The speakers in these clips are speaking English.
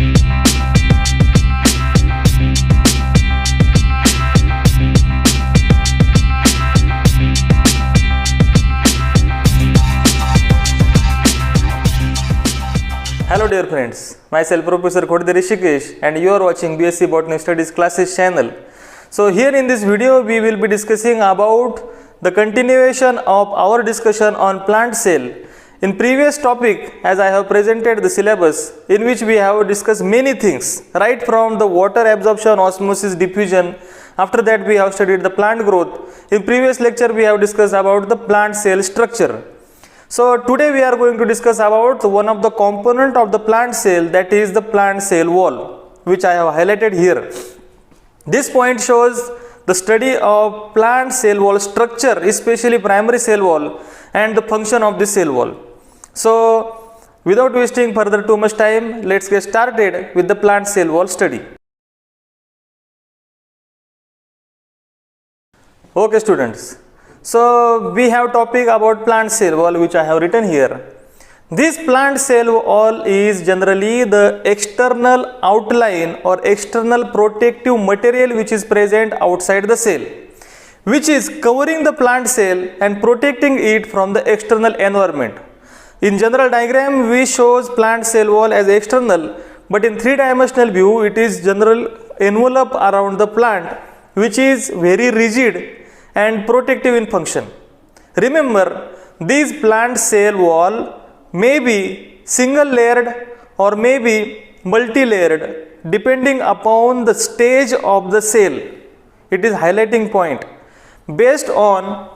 Hello dear friends, myself Professor Khodde Rishikesh and you are watching BSc Botany Studies Classes channel. So here in this video we will be discussing about the continuation of our discussion on plant cell. In previous topic, as I have presented the syllabus in which we have discussed many things, right from the water absorption, osmosis, diffusion. After that we have studied the plant growth. In previous lecture we have discussed about the plant cell structure. So today we are going to discuss about one of the component of the plant cell, that is the plant cell wall, which I have highlighted here. This point shows the study of plant cell wall structure, especially primary cell wall and the function of the cell wall. So without wasting further too much time, let's get started with the plant cell wall study. Okay students. So we have topic about plant cell wall which I have written here. This plant cell wall is generally the external outline or external protective material which is present outside the cell, which is covering the plant cell and protecting it from the external environment. In general diagram we shows plant cell wall as external, but in three-dimensional view it is general envelope around the plant which is very rigid and protective in function. Remember, this plant cell wall may be single layered or may be multi-layered depending upon the stage of the cell. It is highlighting point based on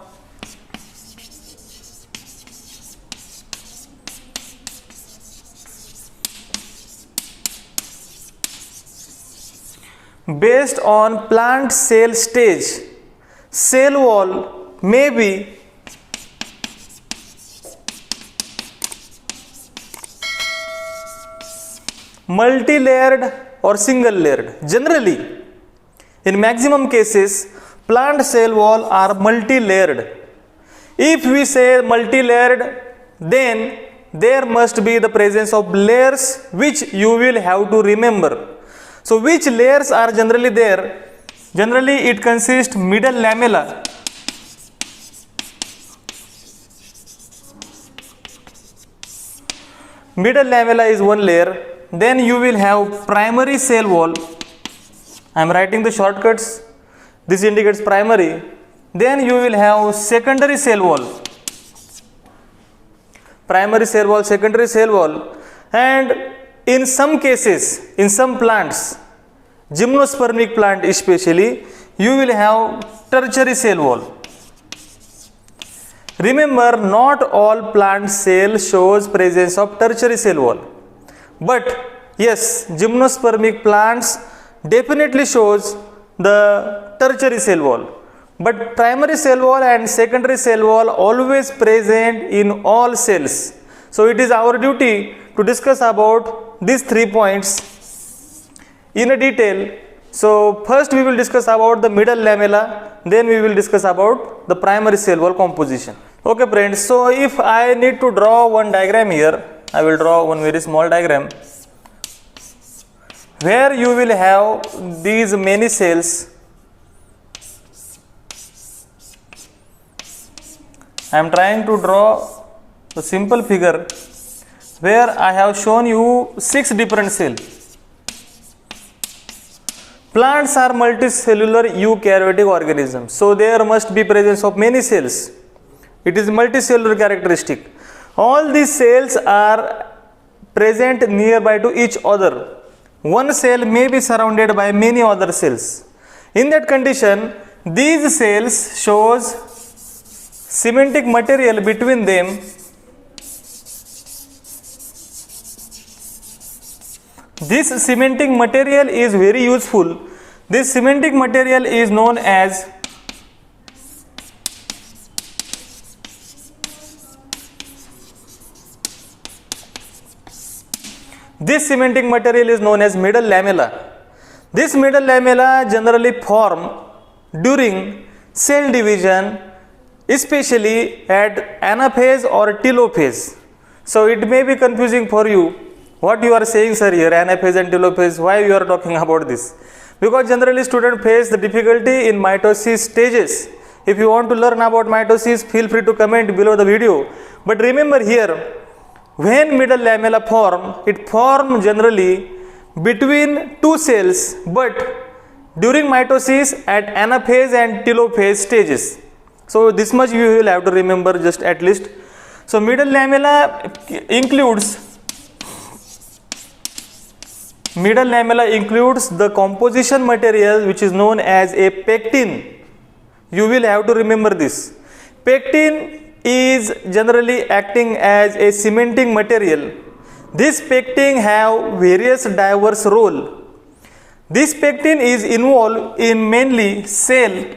plant cell stage. Cell wall may be multi-layered or single layered. Generally, in maximum cases, plant cell wall are multi-layered. If we say multi-layered, then there must be the presence of layers which you will have to remember. So which layers are generally there? Generally it consists middle lamella, is one layer. Then you will have primary cell wall. I am writing the shortcuts. This indicates primary. Then you will have secondary cell wall. Primary cell wall, secondary cell wall. And in some cases, in some plants, gymnospermic plant especially, you will have tertiary cell wall. Remember, not all plant cell shows presence of tertiary cell wall, but yes, gymnospermic plants definitely shows the tertiary cell wall, but primary cell wall and secondary cell wall always present in all cells. So it is our duty to discuss about these 3 points in a detail. So first we will discuss about the middle lamella, then we will discuss about the primary cell wall composition. Okay friends, so if I need to draw one diagram here, I will draw one very small diagram where you will have these many cells. I am trying to draw a simple figure where I have shown you 6 different cells. Plants are multicellular eukaryotic organisms, so there must be presence of many cells. It is multicellular characteristic. All these cells are present nearby to each other. One cell may be surrounded by many other cells. In that condition, these cells shows cementic material between them. This cementing material is very useful. This cementing material is known as middle lamella. This middle lamella generally form during cell division, especially at anaphase or telophase. So it may be confusing for you What you are saying, sir, here, anaphase and telophase, why you are talking about this? Because generally students face the difficulty in mitosis stages. If you want to learn about mitosis, feel free to comment below the video. But remember here, when middle lamella form, it forms generally between two cells, but during mitosis at anaphase and telophase stages. So this much you will have to remember just at least. So middle lamella includes the composition material which is known as a pectin. You will have to remember this. Pectin is generally acting as a cementing material. This pectin have various diverse role. This pectin is involved in mainly cell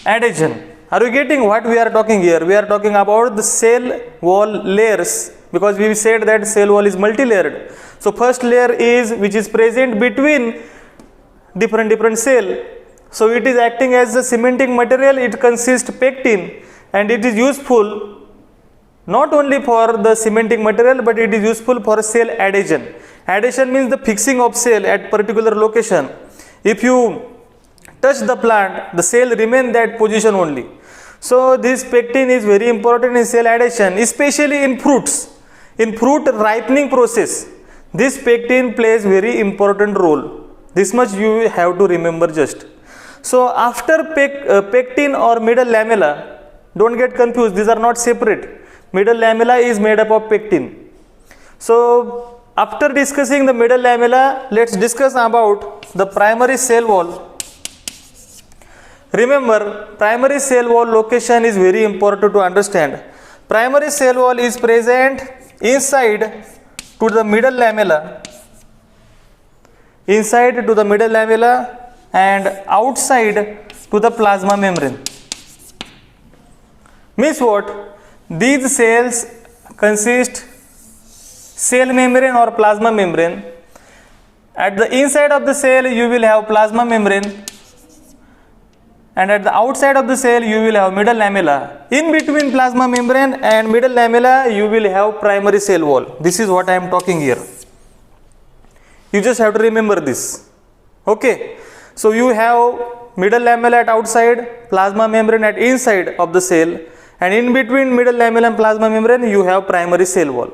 adhesion. Are you getting what we are talking here? We are talking about the cell wall layers, because we said that cell wall is multi-layered. So first layer is which is present between different cell. So it is acting as the cementing material. It consists pectin, and it is useful not only for the cementing material, but it is useful for cell adhesion. Adhesion means the fixing of cell at particular location. If you touch the plant, the cell remain that position only. So this pectin is very important in cell adhesion, especially in fruits. In fruit ripening process, this pectin plays very important role. This much you have to remember just. So after pectin or middle lamella, don't get confused, these are not separate. Middle lamella is made up of pectin. So after discussing the middle lamella, let's discuss about the primary cell wall. Remember, primary cell wall location is very important to understand. Primary cell wall is present inside to the middle lamella, and outside to the plasma membrane. Means what? These cells consist cell membrane or plasma membrane. At the inside of the cell you will have plasma membrane, and at the outside of the cell you will have middle lamella. In between plasma membrane and middle lamella you will have primary cell wall. This is what I am talking here. You just have to remember this. Okay. So you have middle lamella at outside, plasma membrane at inside of the cell, and in between middle lamella and plasma membrane you have primary cell wall.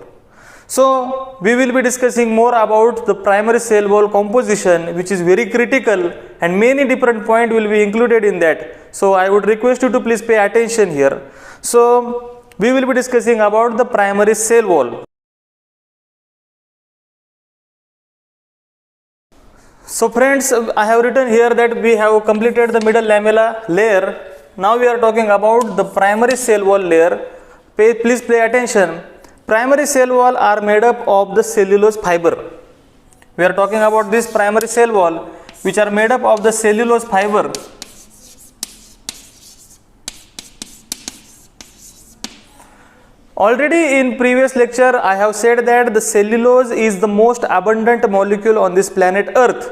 So we will be discussing more about the primary cell wall composition, which is very critical, and many different points will be included in that. So I would request you to please pay attention here. So we will be discussing about the primary cell wall. So friends, I have written here that we have completed the middle lamella layer. Now we are talking about the primary cell wall layer. Please pay attention. Primary cell wall are made up of the cellulose fiber. We are talking about this primary cell wall, which are made up of the cellulose fiber. Already in previous lecture I have said that the cellulose is the most abundant molecule on this planet Earth.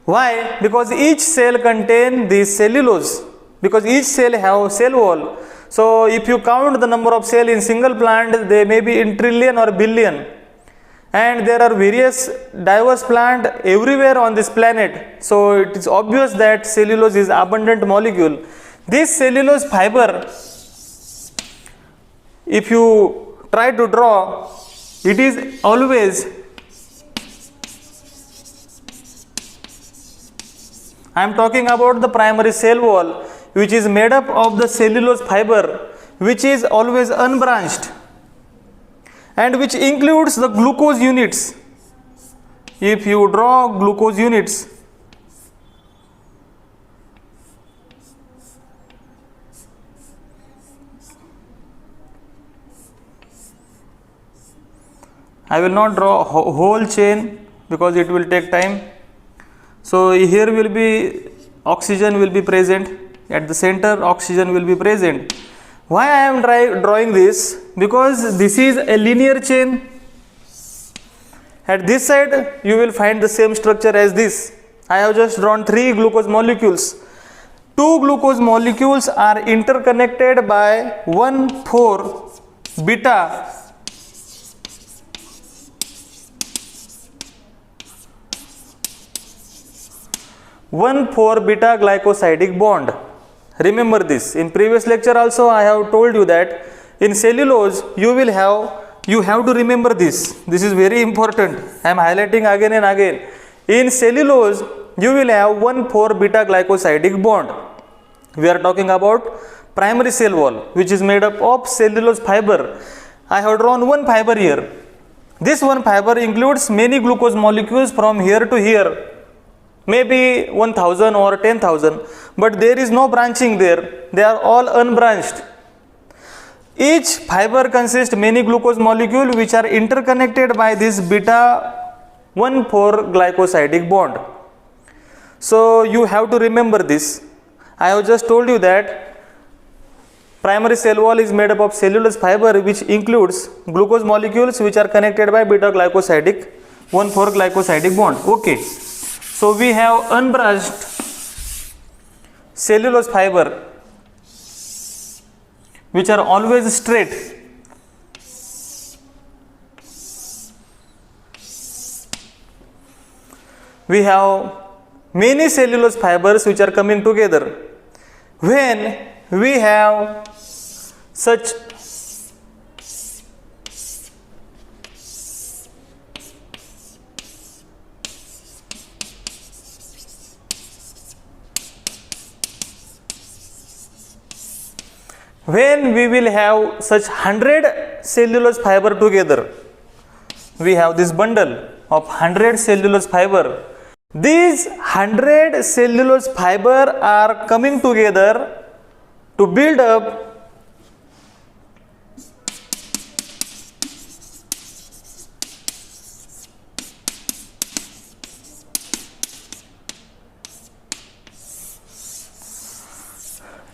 Why? Because each cell contains this cellulose, because each cell have cell wall. So if you count the number of cells in single plant, they may be in trillion or billion, and there are various diverse plant everywhere on this planet. So it is obvious that cellulose is abundant molecule. This cellulose fiber, if you try to draw, it is always, I am talking about the primary cell wall, which is made up of the cellulose fiber, which is always unbranched, and which includes the glucose units. If you draw glucose units, I will not draw whole chain because it will take time. So here will be oxygen will be present, at the center oxygen will be present. Why I am drawing this? Because this is a linear chain. At this side you will find the same structure as this. I have just drawn 3 glucose molecules. 2 glucose molecules are interconnected by 1,4 beta 1,4 beta glycosidic bond. Remember this. In previous lecture also I have told you that in cellulose you have to remember this. This is very important. I am highlighting again and again. In cellulose you will have 1,4 beta glycosidic bond. We are talking about primary cell wall, which is made up of cellulose fiber. I have drawn one fiber here. This one fiber includes many glucose molecules from here to here. Maybe 1000 or 10,000, but there is no branching there. They are all unbranched. Each fiber consists many glucose molecules which are interconnected by this beta 1,4 glycosidic bond. So you have to remember this. I have just told you that primary cell wall is made up of cellulose fiber which includes glucose molecules which are connected by beta glycosidic 1,4 glycosidic bond. Okay. So we have unbranched cellulose fiber which are always straight. We have many cellulose fibers which are coming together. When we have such when we will have such 100 cellulose fiber together, we have this bundle of 100 cellulose fiber. These 100 cellulose fiber are coming together to build up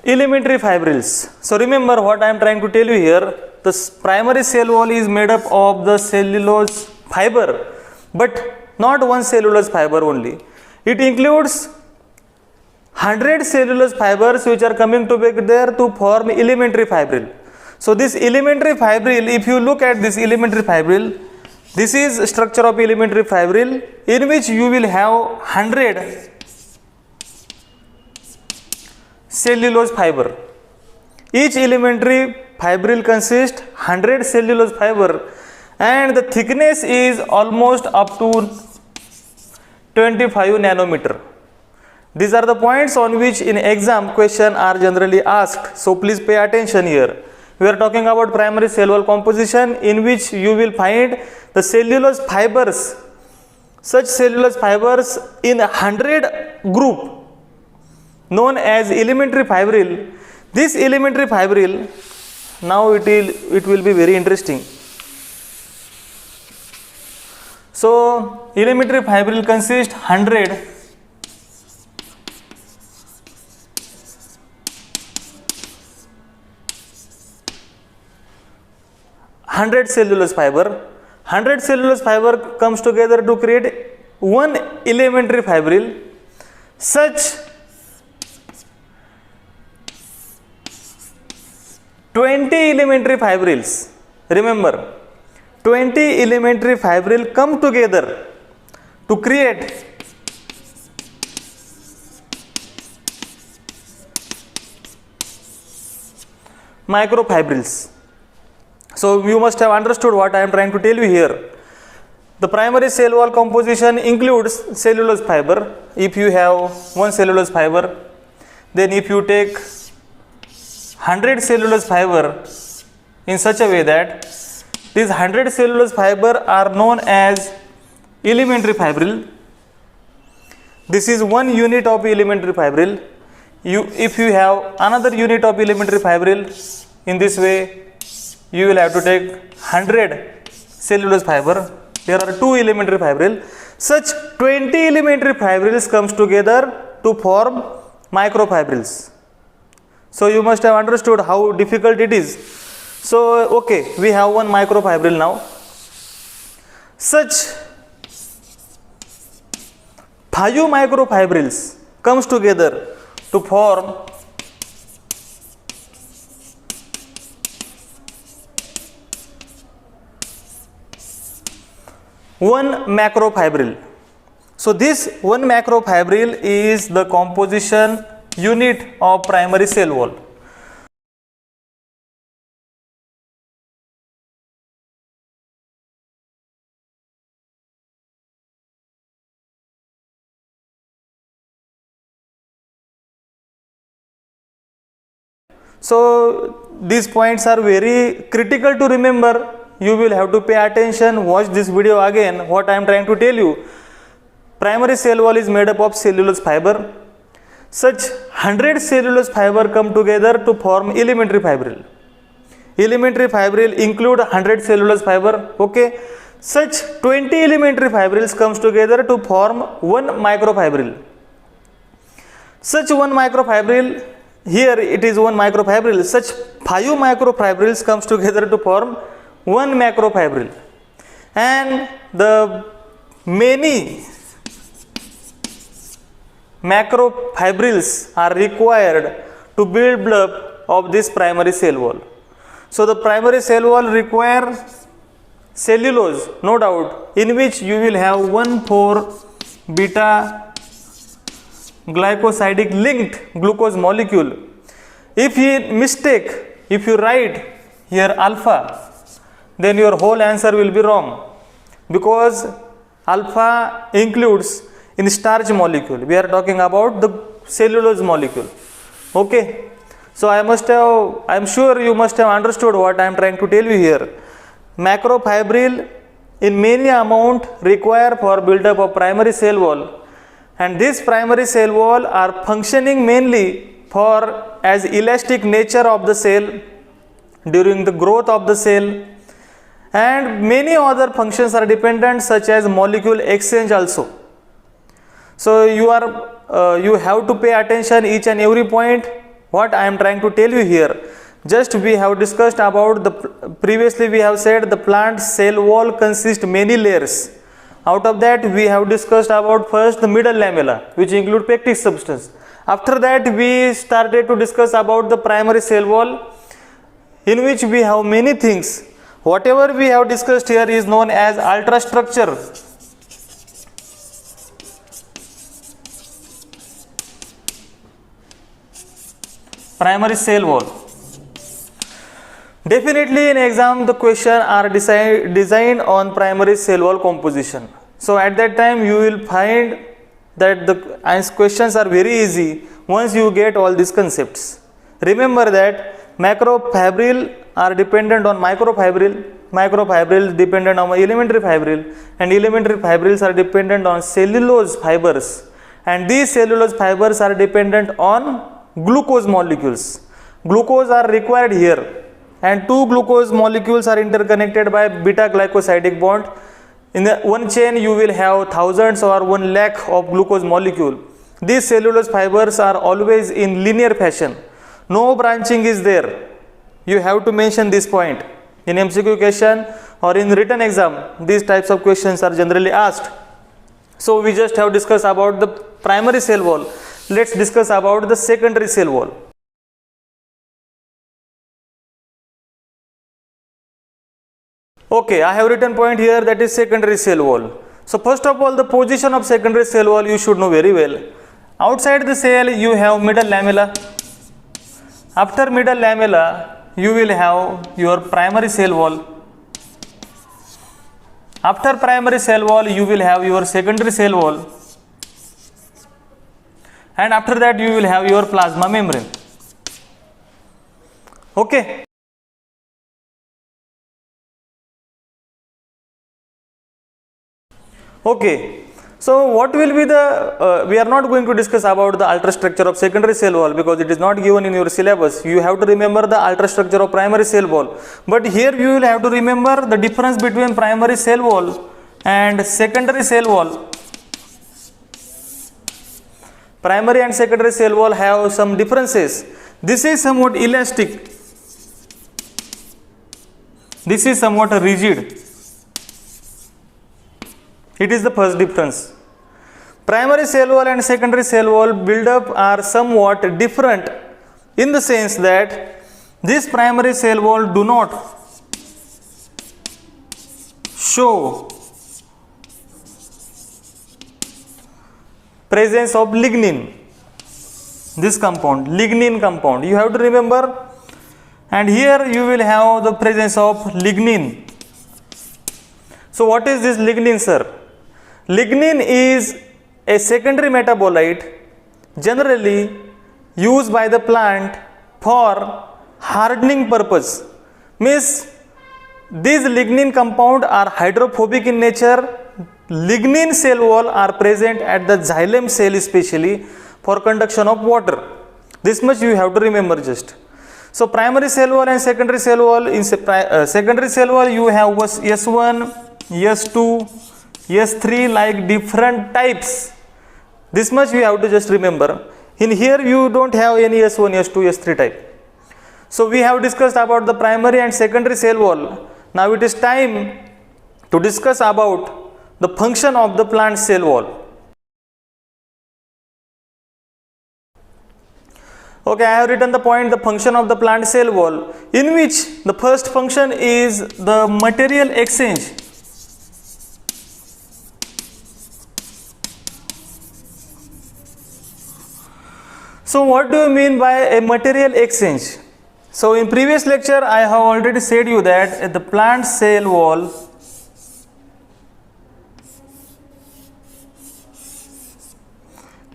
elementary fibrils. So remember what I am trying to tell you here. The primary cell wall is made up of the cellulose fiber, but not one cellulose fiber only. It includes 100 cellulose fibers which are coming together to form elementary fibril. So this elementary fibril, if you look at this elementary fibril, this is structure of elementary fibril in which you will have 100 cellulose fiber. Each elementary fibril consists 100 cellulose fiber and the thickness is almost up to 25 nanometer. These are the points on which in exam question are generally asked. So please pay attention here. We are talking about primary cell wall composition in which you will find the cellulose fibers. Such cellulose fibers in 100 group known as elementary fibril. This elementary fibril, now it will be very interesting. So elementary fibril consists 100 cellulose fiber. 100 cellulose fiber comes together to create one elementary fibril. Such 20 elementary fibrils, remember 20 elementary fibril come together to create microfibrils. So you must have understood what I am trying to tell you here. The primary cell wall composition includes cellulose fiber. If you have one cellulose fiber, then if you take 100 cellulose fiber in such a way that these 100 cellulose fiber are known as elementary fibril. This is one unit of elementary fibril. If you have another unit of elementary fibril, in this way you will have to take 100 cellulose fiber. There are two elementary fibril. Such 20 elementary fibrils comes together to form microfibrils. So you must have understood how difficult it is. So okay, we have one microfibril now. Such 5 microfibrils comes together to form one macrofibril. So this one macrofibril is the composition unit of primary cell wall. So these points are very critical to remember. You will have to pay attention, watch this video again. What I am trying to tell you, primary cell wall is made up of cellulose fiber. Such 100 cellulose fiber come together to form elementary fibril. Elementary fibril include 100 cellulose fiber. Okay, such 20 elementary fibrils comes together to form one microfibril. Such one microfibril, here it is one microfibril. Such 5 microfibrils comes together to form one macrofibril, and the many macrofibrils are required to build up of this primary cell wall. So the primary cell wall requires cellulose, no doubt, in which you will have 1,4-beta glycosidic linked glucose molecule. If you write here alpha, then your whole answer will be wrong, because alpha includes in starch molecule. We are talking about the cellulose molecule. Okay, so I am sure you must have understood what I am trying to tell you here. Macrofibril in many amount required for build up of primary cell wall, and this primary cell wall are functioning mainly for as elastic nature of the cell during the growth of the cell, and many other functions are dependent, such as molecule exchange also. So you have to pay attention each and every point what I am trying to tell you here. Just we have discussed about previously we have said the plant cell wall consists many layers. Out of that we have discussed about first the middle lamella, which include pectic substance. After that we started to discuss about the primary cell wall, in which we have many things. Whatever we have discussed here is known as ultrastructure. Primary cell wall. Definitely in exam the question are designed on primary cell wall composition. So at that time you will find that the questions are very easy once you get all these concepts. Remember that macrofibril are dependent on microfibril, microfibril dependent on elementary fibril, and elementary fibrils are dependent on cellulose fibers, and these cellulose fibers are dependent on glucose molecules. Glucose are required here, and two glucose molecules are interconnected by beta glycosidic bond. In the one chain you will have thousands or 1 lakh of glucose molecule. These cellulose fibers are always in linear fashion. No branching is there. You have to mention this point. In MCQ question or in written exam, these types of questions are generally asked. So we just have discussed about the primary cell wall. Let's discuss about the secondary cell wall. Okay, I have written point here, that is secondary cell wall. So first of all, the position of secondary cell wall you should know very well. Outside the cell you have middle lamella. After middle lamella you will have your primary cell wall. After primary cell wall you will have your secondary cell wall, and after that you will have your plasma membrane. Okay. Okay. So what will be the, we are not going to discuss about the ultrastructure of secondary cell wall because it is not given in your syllabus. You have to remember the ultrastructure of primary cell wall. But here you will have to remember the difference between primary cell wall and secondary cell wall. Primary and secondary cell wall have some differences. This is somewhat elastic. This is somewhat rigid. It is the first difference. Primary cell wall and secondary cell wall build-up are somewhat different in the sense that this primary cell wall do not show presence of lignin. This compound, lignin compound, you have to remember, and here you will have the presence of lignin. So what is this lignin, sir? Lignin is a secondary metabolite generally used by the plant for hardening purpose. Means these lignin compound are hydrophobic in nature. Lignin cell wall are present at the xylem cell especially for conduction of water. This much you have to remember just. So primary cell wall and secondary cell wall, in secondary cell wall you have S1, S2, S3 like different types. This much you have to just remember. In here you don't have any S1, S2, S3 type. So we have discussed about the primary and secondary cell wall. Now it is time to discuss about the function of the plant cell wall. Okay, I have written the point, the function of the plant cell wall, in which the first function is the material exchange. So what do you mean by a material exchange? So in previous lecture I have already said you that the plant cell wall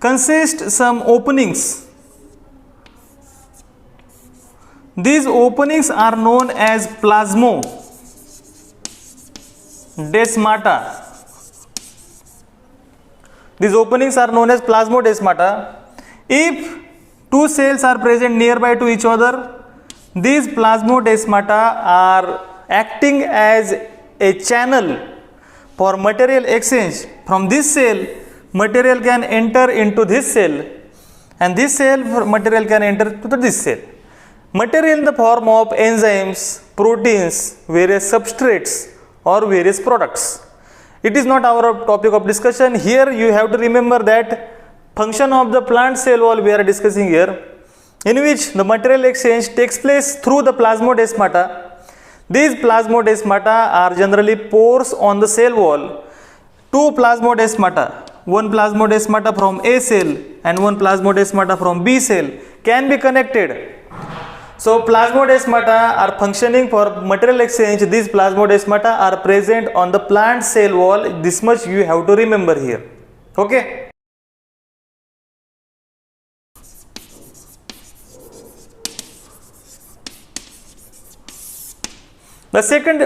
consists some openings. These openings are known as plasmodesmata. These openings are known as plasmodesmata. If two cells are present nearby to each other, these plasmodesmata are acting as a channel for material exchange. From this cell, material can enter into this cell, and this cell material can enter to this cell. Material in the form of enzymes, proteins, various substrates or various products. It is not our topic of discussion. Here you have to remember that function of the plant cell wall we are discussing here, in which the material exchange takes place through the plasmodesmata. These plasmodesmata are generally pores on the cell wall. Two plasmodesmata, one plasmodesmata from A cell and one plasmodesmata from B cell can be connected. So plasmodesmata are functioning for material exchange. These plasmodesmata are present on the plant cell wall. This much you have to remember here. Okay. The second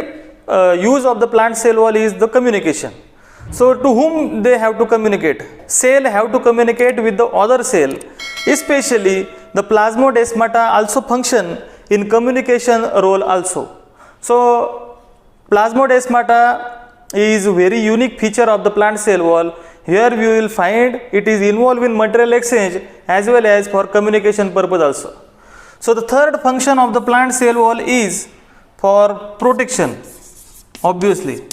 use of the plant cell wall is the communication. So to whom they have to communicate? Cell have to communicate with the other cell. Especially the plasmodesmata also function in communication role also. So plasmodesmata is a very unique feature of the plant cell wall. Here we will find it is involved in material exchange as well as for communication purpose also. So the third function of the plant cell wall is for protection, obviously.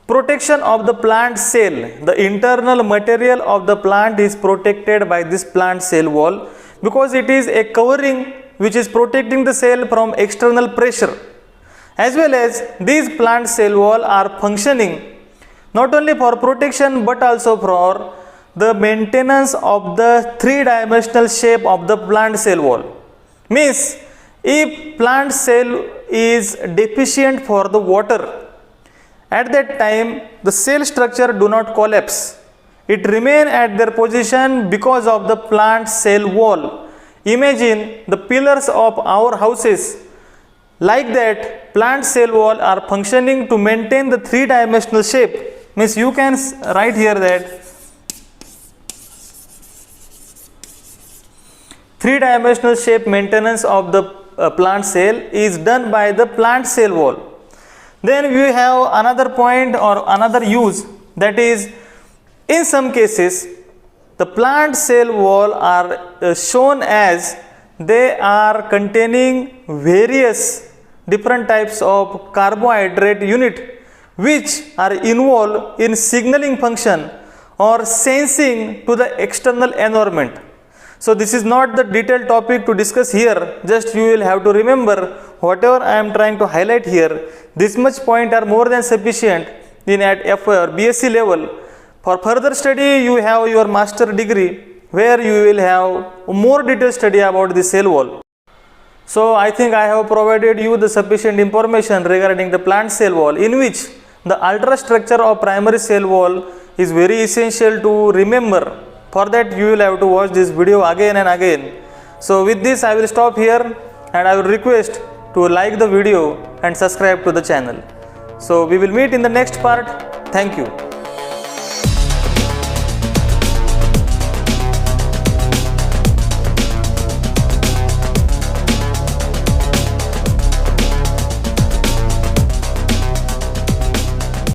Protection of the plant cell. The internal material of the plant is protected by this plant cell wall because it is a covering which is protecting the cell from external pressure. As well as these plant cell wall are functioning not only for protection but also for the maintenance of the three-dimensional shape of the plant cell wall. Means if plant cell is deficient for the water, at that time the cell structure do not collapse. It remain at their position because of the plant cell wall. Imagine the pillars of our houses. Like that, plant cell wall are functioning to maintain the three-dimensional shape. Means you can write here that three-dimensional shape maintenance of the plant cell is done by the plant cell wall. Then we have another point or another use, that is, in some cases the plant cell wall are shown as they are containing various different types of carbohydrate unit which are involved in signaling function or sensing to the external environment. So this is not the detailed topic to discuss here, just you will have to remember whatever I am trying to highlight here. This much point are more than sufficient in at FY or BSc level For further study, you have your master degree where you will have more detailed study about the cell wall. So I think I have provided you the sufficient information regarding the plant cell wall, in which the ultrastructure of primary cell wall is very essential to remember. For that you will have to watch this video again and again. So with this I will stop here, and I will request to like the video and subscribe to the channel. So we will meet in the next part. Thank you.